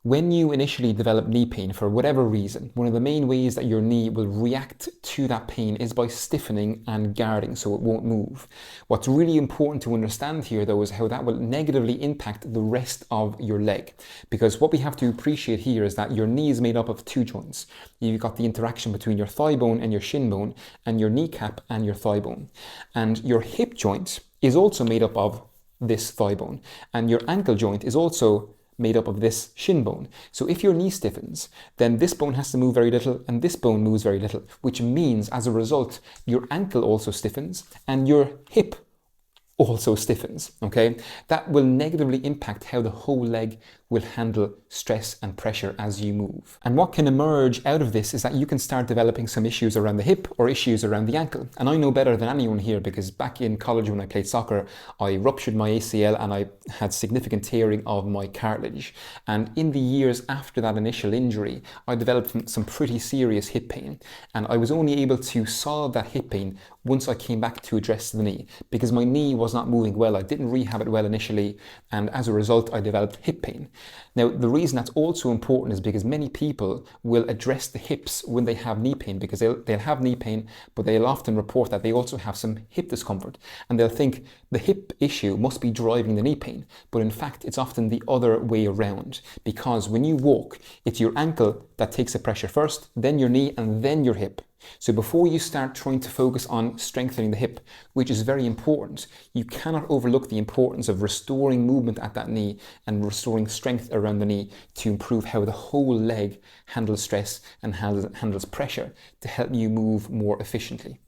When you initially develop knee pain for whatever reason, one of the main ways that your knee will react to that pain is by stiffening and guarding so it won't move. What's really important to understand here though is how that will negatively impact the rest of your leg. Because what we have to appreciate here is that your knee is made up of two joints. You've got the interaction between your thigh bone and your shin bone, and your kneecap and your thigh bone. And your hip joint is also made up of this thigh bone, and your ankle joint is also made up of this shin bone. So if your knee stiffens, then this bone has to move very little and this bone moves very little, which means as a result, your ankle also stiffens and your hip also stiffens, okay? That will negatively impact how the whole leg will handle stress and pressure as you move. And what can emerge out of this is that you can start developing some issues around the hip or issues around the ankle. And I know better than anyone here because back in college when I played soccer, I ruptured my ACL and I had significant tearing of my cartilage. And in the years after that initial injury, I developed some pretty serious hip pain. And I was only able to solve that hip pain once I came back to address the knee because my knee was not moving well. I didn't rehab it well initially, and as a result, I developed hip pain. Now, the reason that's also important is because many people will address the hips when they have knee pain because they'll have knee pain, but they'll often report that they also have some hip discomfort. And they'll think the hip issue must be driving the knee pain. But in fact, it's often the other way around because when you walk, it's your ankle that takes the pressure first, then your knee, and then your hip. So before you start trying to focus on strengthening the hip, which is very important, you cannot overlook the importance of restoring movement at that knee and restoring strength around the knee to improve how the whole leg handles stress and handles pressure to help you move more efficiently.